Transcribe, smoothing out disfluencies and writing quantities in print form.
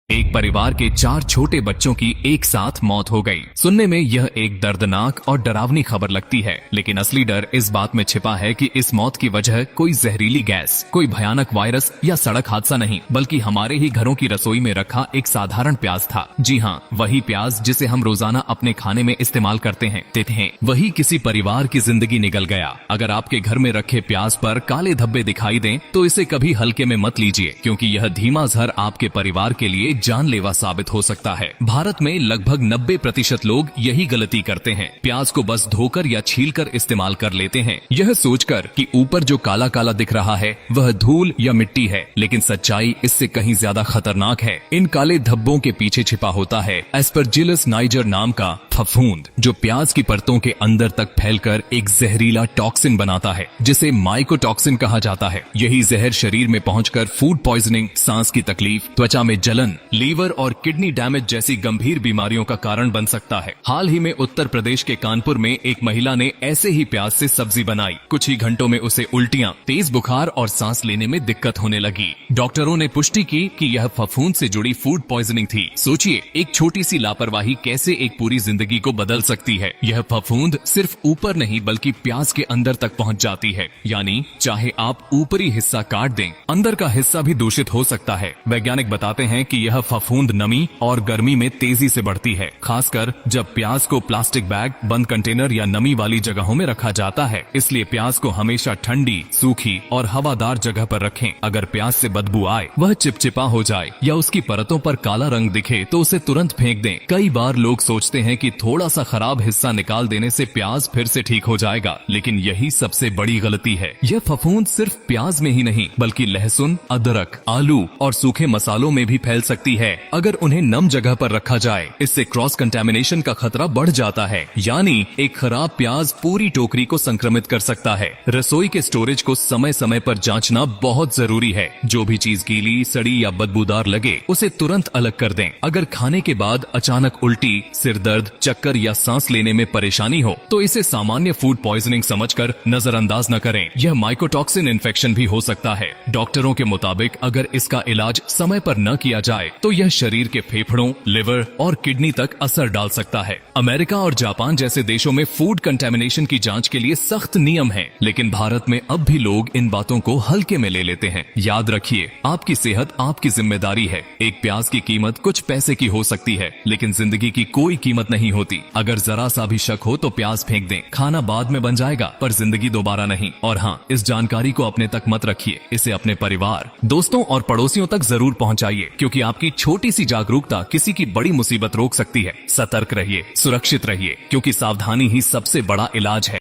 एक परिवार के 4 छोटे बच्चों की एक साथ मौत हो गई। सुनने में यह एक दर्दनाक और डरावनी खबर लगती है, लेकिन असली डर इस बात में छिपा है कि इस मौत की वजह कोई जहरीली गैस, कोई भयानक वायरस या सड़क हादसा नहीं, बल्कि हमारे ही घरों की रसोई में रखा एक साधारण प्याज था। जी हाँ, वही प्याज जिसे हम रोजाना अपने खाने में इस्तेमाल करते हैं। वही किसी परिवार की जिंदगी निगल गया। अगर आपके घर में रखे प्याज पर काले धब्बे दिखाई दें, तो इसे कभी हल्के में मत लीजिए, क्योंकि यह धीमा जहर आपके परिवार के लिए जानलेवा साबित हो सकता है। भारत में लगभग 90% लोग यही गलती करते हैं। प्याज को बस धोकर या छीलकर इस्तेमाल कर लेते हैं, यह सोचकर कि ऊपर जो काला काला दिख रहा है वह धूल या मिट्टी है, लेकिन सच्चाई इससे कहीं ज्यादा खतरनाक है। इन काले धब्बों के पीछे छिपा होता है एस्परजिलस नाइजर नाम का फफूंद, जो प्याज की परतों के अंदर तक फैलकर एक जहरीला टॉक्सिन बनाता है, जिसे माइकोटॉक्सिन कहा जाता है। यही जहर शरीर में पहुंचकर फूड पॉइजनिंग, सांस की तकलीफ, त्वचा में जलन, लीवर और किडनी डैमेज जैसी गंभीर बीमारियों का कारण बन सकता है। हाल ही में उत्तर प्रदेश के कानपुर में एक महिला ने ऐसे ही प्याज से सब्जी बनाई। कुछ ही घंटों में उसे उल्टियां, तेज बुखार और सांस लेने में दिक्कत होने लगी। डॉक्टरों ने पुष्टि की कि यह फफूंद से जुड़ी फूड पॉइजनिंग थी। सोचिए, एक छोटी सी लापरवाही कैसे एक पूरी जिंदगी को बदल सकती है। यह फफूंद सिर्फ ऊपर नहीं बल्कि प्याज के अंदर तक पहुंच जाती है, यानी चाहे आप ऊपरी हिस्सा काट दें, अंदर का हिस्सा भी दूषित हो सकता है। वैज्ञानिक बताते हैं कि यह फफूंद नमी और गर्मी में तेजी से बढ़ती है, खासकर जब प्याज को प्लास्टिक बैग, बंद कंटेनर या नमी वाली जगहों में रखा जाता है। इसलिए प्याज को हमेशा ठंडी, सूखी और हवादार जगह पर रखें। अगर प्याज से बदबू आए, वह चिपचिपा हो जाए या उसकी परतों पर काला रंग दिखे, तो उसे तुरंत फेंक दें। कई बार लोग सोचते हैं कि थोड़ा सा खराब हिस्सा निकाल देने से प्याज फिर से ठीक हो जाएगा, लेकिन यही सबसे बड़ी गलती है। यह फफूंद सिर्फ प्याज में ही नहीं बल्कि लहसुन, अदरक, आलू और सूखे मसालों में भी फैल सकती है, अगर उन्हें नम जगह पर रखा जाए। इससे क्रॉस कंटेमिनेशन का खतरा बढ़ जाता है, यानी एक खराब प्याज पूरी टोकरी को संक्रमित कर सकता है। रसोई के स्टोरेज को समय समय पर जांचना बहुत जरूरी है। जो भी चीज गीली, सड़ी या बदबूदार लगे, उसे तुरंत अलग कर दें। अगर खाने के बाद अचानक उल्टी, सिर दर्द, चक्कर या सांस लेने में परेशानी हो, तो इसे सामान्य फूड पॉइजनिंग समझकर नजरअंदाज न करें। यह माइकोटॉक्सिन इन्फेक्शन भी हो सकता है। डॉक्टरों के मुताबिक अगर इसका इलाज समय पर न किया जाए, तो यह शरीर के फेफड़ों, लिवर और किडनी तक असर डाल सकता है। अमेरिका और जापान जैसे देशों में फूड कंटेमिनेशन की जांच के लिए सख्त नियम हैं, लेकिन भारत में अब भी लोग इन बातों को हल्के में ले लेते हैं। याद रखिए, आपकी सेहत आपकी जिम्मेदारी है। एक प्याज की कीमत कुछ पैसे की हो सकती है, लेकिन जिंदगी की कोई कीमत नहीं होती। अगर जरा सा भी शक हो तो प्याज फेंक दें। खाना बाद में बन जाएगा, पर जिंदगी दोबारा नहीं। और हाँ, इस जानकारी को अपने तक मत रखिए, इसे अपने परिवार, दोस्तों और पड़ोसियों तक जरूर पहुंचाइए, क्योंकि आपकी छोटी सी जागरूकता किसी की बड़ी मुसीबत रोक सकती है। सतर्क रहिए, सुरक्षित रहिए, क्योंकि सावधानी ही सबसे बड़ा इलाज है।